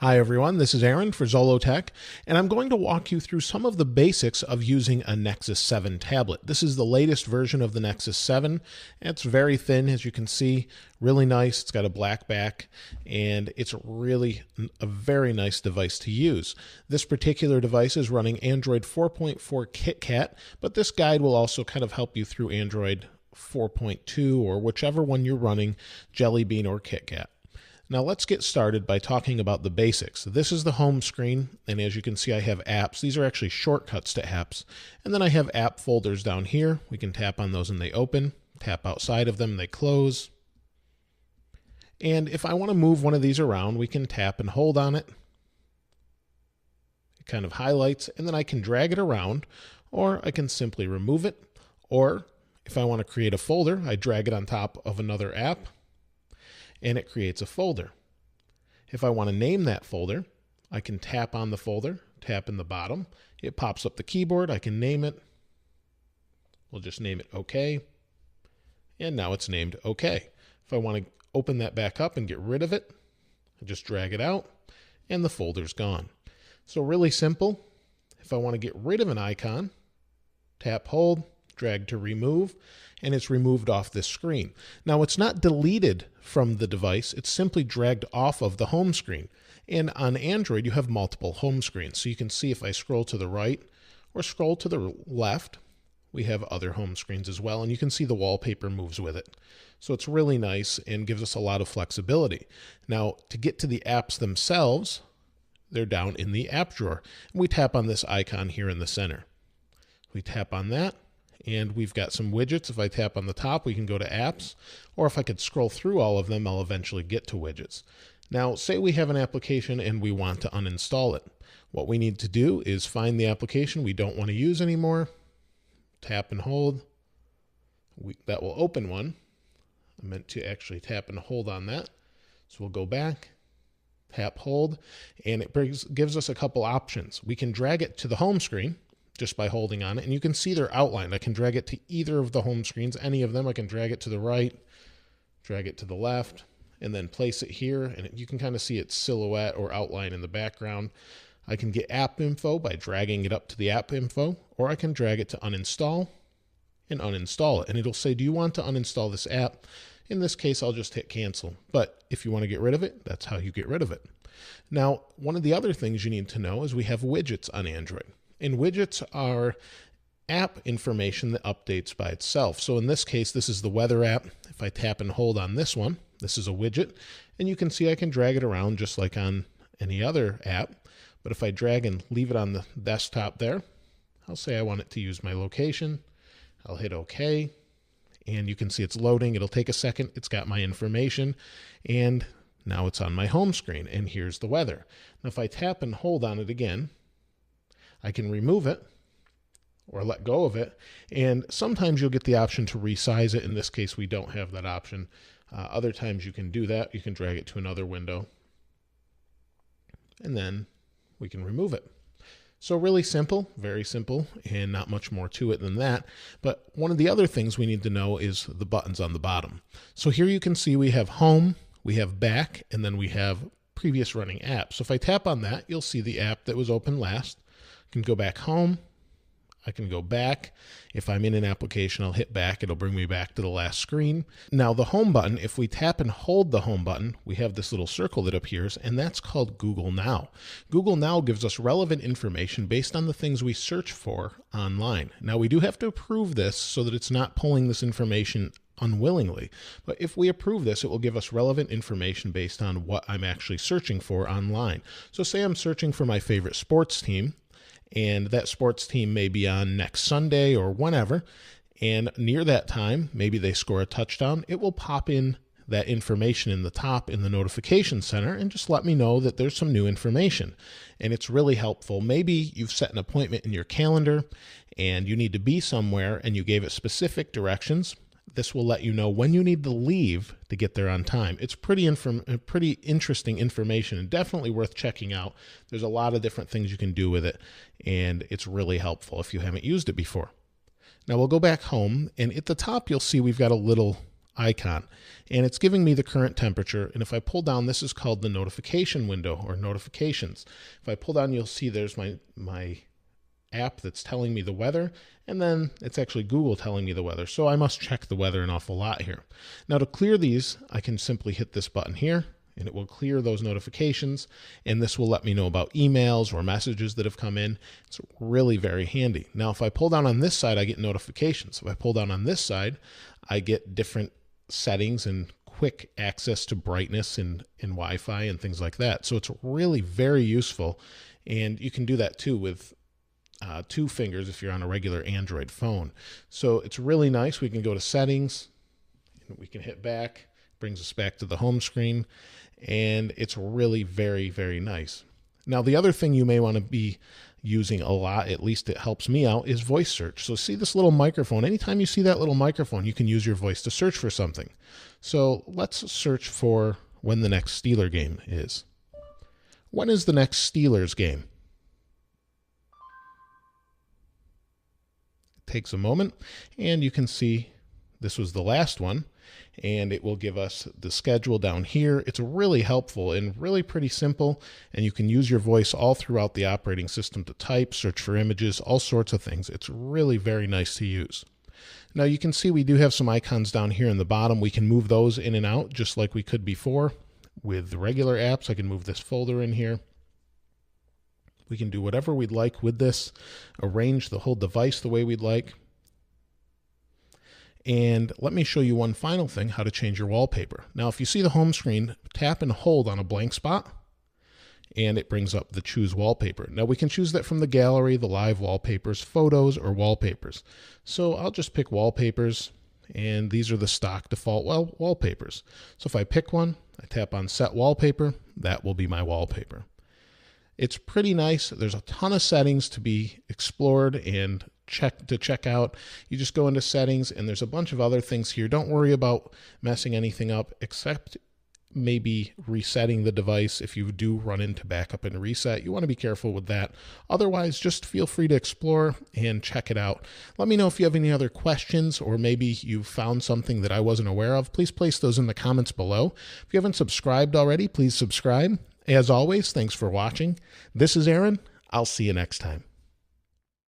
Hi everyone, this is Aaron for Zollotech, and I'm going to walk you through some of the basics of using a Nexus 7 tablet. This is the latest version of the Nexus 7. It's very thin, as you can see, really nice. It's got a black back, and it's really a very nice device to use. This particular device is running Android 4.4 KitKat, but this guide will also kind of help you through Android 4.2 or whichever one you're running, Jelly Bean or KitKat. Now let's get started by talking about the basics. This is the home screen, and as you can see I have apps. These are actually shortcuts to apps. And then I have app folders down here. We can tap on those and they open. Tap outside of them and they close. And if I want to move one of these around, we can tap and hold on it. It kind of highlights, and then I can drag it around, or I can simply remove it. Or if I want to create a folder, I drag it on top of another app, and it creates a folder. If I want to name that folder, I can tap on the folder, tap in the bottom. It pops up the keyboard. I can name it. We'll just name it OK. And now it's named OK. If I want to open that back up and get rid of it, I just drag it out, and the folder's gone. So really simple. If I want to get rid of an icon, tap, hold, drag to remove, and it's removed off this screen. Now it's not deleted from the device, it's simply dragged off of the home screen. And on Android you have multiple home screens. So you can see if I scroll to the right or scroll to the left, we have other home screens as well, and you can see the wallpaper moves with it. So it's really nice and gives us a lot of flexibility. Now to get to the apps themselves, they're down in the app drawer. And we tap on this icon here in the center. We tap on that, and we've got some widgets. If I tap on the top, we can go to apps, or if I could scroll through all of them, I'll eventually get to widgets. Now, say we have an application and we want to uninstall it. What we need to do is find the application we don't want to use anymore, tap and hold. That will open one. I meant to actually tap and hold on that. So we'll go back, tap, hold, and it gives us a couple options. We can drag it to the home screen just by holding on it, and you can see they're outlined. I can drag it to either of the home screens, any of them. I can drag it to the right, drag it to the left, and then place it here, and you can kind of see its silhouette or outline in the background. I can get app info by dragging it up to the app info, or I can drag it to uninstall and uninstall it, and it'll say, do you want to uninstall this app? In this case, I'll just hit cancel, but if you want to get rid of it, that's how you get rid of it. Now, one of the other things you need to know is we have widgets on Android. And widgets are app information that updates by itself. So in this case, this is the weather app. If I tap and hold on this one, this is a widget. And you can see I can drag it around just like on any other app. But if I drag and leave it on the desktop there, I'll say I want it to use my location. I'll hit OK. And you can see it's loading. It'll take a second. It's got my information. And now it's on my home screen. And here's the weather. Now if I tap and hold on it again, I can remove it or let go of it, and sometimes you'll get the option to resize it. In this case, we don't have that option. Other times you can do that. You can drag it to another window, and then we can remove it. So really simple, very simple, and not much more to it than that. But one of the other things we need to know is the buttons on the bottom. So here you can see we have home, we have back, and then we have previous running apps. So if I tap on that, you'll see the app that was open last. I can go back home. I can go back. If I'm in an application, I'll hit back. It'll bring me back to the last screen. Now the home button, if we tap and hold the home button, we have this little circle that appears, and that's called Google Now. Google Now gives us relevant information based on the things we search for online. Now we do have to approve this so that it's not pulling this information unwillingly. But if we approve this, it will give us relevant information based on what I'm actually searching for online. So say I'm searching for my favorite sports team, and that sports team may be on next Sunday or whenever, and near that time, maybe they score a touchdown, it will pop in that information in the top in the notification center and just let me know that there's some new information. And it's really helpful. Maybe you've set an appointment in your calendar and you need to be somewhere and you gave it specific directions. This will let you know when you need to leave to get there on time. It's pretty interesting information and definitely worth checking out. There's a lot of different things you can do with it, and it's really helpful if you haven't used it before. Now we'll go back home, and at the top you'll see we've got a little icon, and it's giving me the current temperature. And if I pull down, this is called the notification window or notifications. If I pull down, you'll see there's my app that's telling me the weather, and then it's actually Google telling me the weather. So I must check the weather an awful lot here. Now to clear these, I can simply hit this button here, and it will clear those notifications, and this will let me know about emails or messages that have come in. It's really very handy. Now if I pull down on this side, I get notifications. If I pull down on this side, I get different settings and quick access to brightness and Wi-Fi and things like that. So it's really very useful, and you can do that too with 2 fingers if you're on a regular Android phone. So it's really nice. We can go to settings, and we can hit back, brings us back to the home screen, and it's really very, very nice. Now the other thing you may want to be using a lot, at least it helps me out, is voice search. So see this little microphone. Anytime you see that little microphone, you can use your voice to search for something. So let's search for when the next Steeler game is. When is the next Steelers game? It takes a moment, and you can see this was the last one, and it will give us the schedule down here. It's really helpful and really pretty simple, and you can use your voice all throughout the operating system to type, search for images, all sorts of things. It's really very nice to use. Now you can see we do have some icons down here in the bottom. We can move those in and out just like we could before with the regular apps. I can move this folder in here. We can do whatever we'd like with this, arrange the whole device the way we'd like. And let me show you one final thing, how to change your wallpaper. Now, if you see the home screen, tap and hold on a blank spot, and it brings up the choose wallpaper. Now we can choose that from the gallery, the live wallpapers, photos, or wallpapers. So I'll just pick wallpapers, and these are the stock default wallpapers. So if I pick one, I tap on set wallpaper, that will be my wallpaper. It's pretty nice. There's a ton of settings to be explored and check out. You just go into settings, and there's a bunch of other things here. Don't worry about messing anything up, except maybe resetting the device. If you do run into backup and reset, you want to be careful with that. Otherwise, just feel free to explore and check it out. Let me know if you have any other questions, or maybe you found something that I wasn't aware of. Please place those in the comments below. If you haven't subscribed already, please subscribe. As always, thanks for watching. This is Aaron. I'll see you next time.